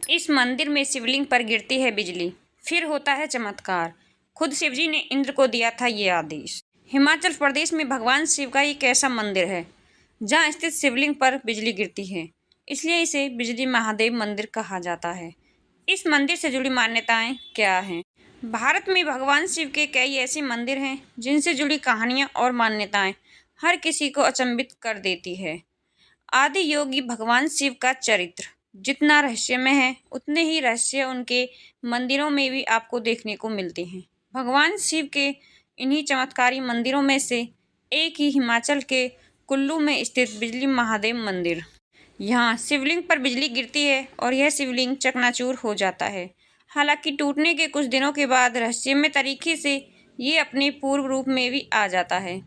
इस मंदिर में शिवलिंग पर गिरती है बिजली, फिर होता है चमत्कार। खुद शिवजी ने इंद्र को दिया था ये आदेश। हिमाचल प्रदेश में भगवान शिव का एक ऐसा मंदिर है जहाँ स्थित शिवलिंग पर बिजली गिरती है, इसलिए इसे बिजली महादेव मंदिर कहा जाता है। इस मंदिर से जुड़ी मान्यताएं क्या हैं? भारत में भगवान शिव के कई ऐसे मंदिर हैं जिनसे जुड़ी कहानियां और मान्यताएं हर किसी को अचंभित कर देती है। आदि योगी भगवान शिव का चरित्र जितना रहस्यमय है, उतने ही रहस्य उनके मंदिरों में भी आपको देखने को मिलते हैं। भगवान शिव के इन्हीं चमत्कारी मंदिरों में से एक ही हिमाचल के कुल्लू में स्थित बिजली महादेव मंदिर। यहाँ शिवलिंग पर बिजली गिरती है और यह शिवलिंग चकनाचूर हो जाता है। हालांकि टूटने के कुछ दिनों के बाद रहस्यमय तरीके से ये अपने पूर्व रूप में भी आ जाता है।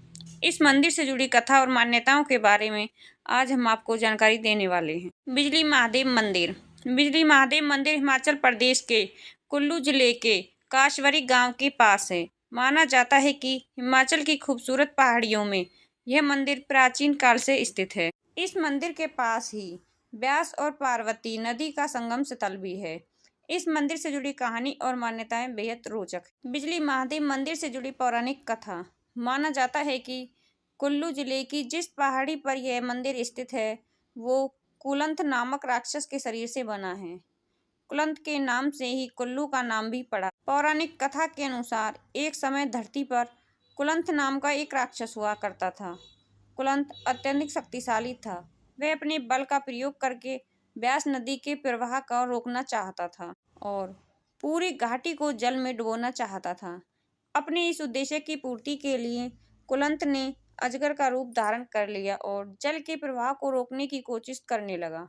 इस मंदिर से जुड़ी कथा और मान्यताओं के बारे में आज हम आपको जानकारी देने वाले हैं। बिजली महादेव मंदिर। बिजली महादेव मंदिर हिमाचल प्रदेश के कुल्लू जिले के काशवरी गांव के पास है। माना जाता है कि हिमाचल की खूबसूरत पहाड़ियों में यह मंदिर प्राचीन काल से स्थित है। इस मंदिर के पास ही ब्यास और पार्वती नदी का संगम स्थल भी है। इस मंदिर से जुड़ी कहानी और मान्यताएं बेहद रोचक। बिजली महादेव मंदिर से जुड़ी पौराणिक कथा। माना जाता है कि कुल्लू जिले की जिस पहाड़ी पर यह मंदिर स्थित है वो कुलंथ नामक राक्षस के शरीर से बना है। कुलंथ के नाम से ही कुल्लू का नाम भी पड़ा। पौराणिक कथा के अनुसार एक समय धरती पर कुलंथ नाम का एक राक्षस हुआ करता था। कुलंथ अत्यधिक शक्तिशाली था। वह अपने बल का प्रयोग करके ब्यास नदी के प्रवाह को रोकना चाहता था और पूरी घाटी को जल में डुबोना चाहता था। अपने इस उद्देश्य की पूर्ति के लिए कुलंथ ने अजगर का रूप धारण कर लिया और जल के प्रवाह को रोकने की कोशिश करने लगा।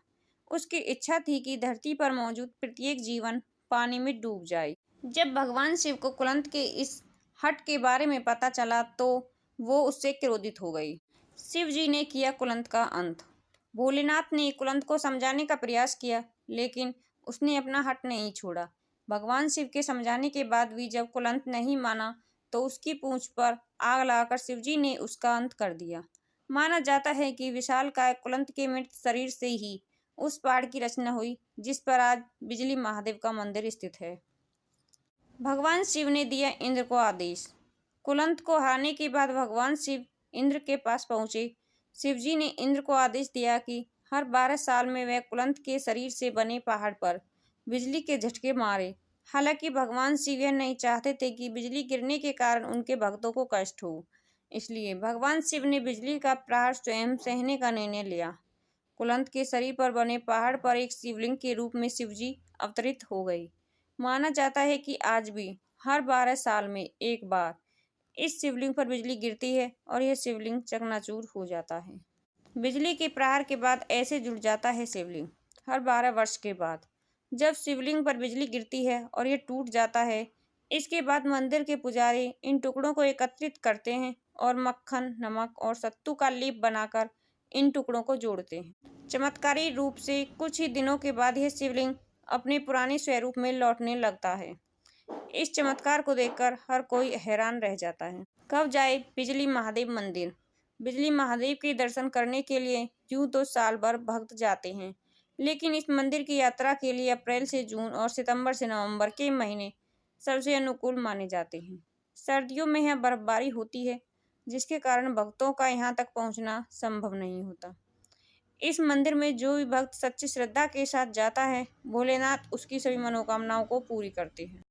उसकी इच्छा थी कि धरती पर मौजूद प्रत्येक जीवन पानी में डूब जाए। जब भगवान शिव को कुलंथ के इस हठ के बारे में पता चला तो वो उससे क्रोधित हो गई। शिव जी ने किया कुलंथ का अंत। भोलेनाथ ने कुलंथ को समझाने का प्रयास किया, लेकिन उसने अपना हठ नहीं छोड़ा। भगवान शिव के समझाने के बाद भी जब कुलंथ नहीं माना तो उसकी पूंछ पर आग लगाकर शिवजी ने उसका अंत कर दिया। माना जाता है कि विशालकाय कुलंथ के मृत शरीर से ही उस पहाड़ की रचना हुई जिस पर आज बिजली महादेव का मंदिर स्थित है। भगवान शिव ने दिया इंद्र को आदेश। कुलंथ को हराने के बाद भगवान शिव इंद्र के पास पहुंचे। शिवजी ने इंद्र को आदेश दिया कि हर 12 साल में वह कुलंथ के शरीर से बने पहाड़ पर बिजली के झटके मारे। हालांकि भगवान शिव यह नहीं चाहते थे कि बिजली गिरने के कारण उनके भक्तों को कष्ट हो, इसलिए भगवान शिव ने बिजली का प्रहार स्वयं सहने का निर्णय लिया। कुलंथ के शरीर पर बने पहाड़ पर एक शिवलिंग के रूप में शिवजी अवतरित हो गए। माना जाता है कि आज भी हर 12 साल में एक बार इस शिवलिंग पर बिजली गिरती है और यह शिवलिंग चकनाचूर हो जाता है। बिजली के प्रहार के बाद ऐसे जुड़ जाता है शिवलिंग। हर 12 वर्ष के बाद जब शिवलिंग पर बिजली गिरती है और ये टूट जाता है, इसके बाद मंदिर के पुजारी इन टुकड़ों को एकत्रित करते हैं और मक्खन, नमक और सत्तू का लेप बनाकर इन टुकड़ों को जोड़ते हैं। चमत्कारी रूप से कुछ ही दिनों के बाद यह शिवलिंग अपने पुराने स्वरूप में लौटने लगता है। इस चमत्कार को देखकर हर कोई हैरान रह जाता है। कब जाए बिजली महादेव मंदिर? बिजली महादेव के दर्शन करने के लिए यूं तो साल भर भक्त जाते हैं, लेकिन इस मंदिर की यात्रा के लिए अप्रैल से जून और सितंबर से नवंबर के महीने सबसे अनुकूल माने जाते हैं। सर्दियों में यहाँ बर्फबारी होती है, जिसके कारण भक्तों का यहाँ तक पहुँचना संभव नहीं होता। इस मंदिर में जो भी भक्त सच्ची श्रद्धा के साथ जाता है, भोलेनाथ उसकी सभी मनोकामनाओं को पूरी करते हैं।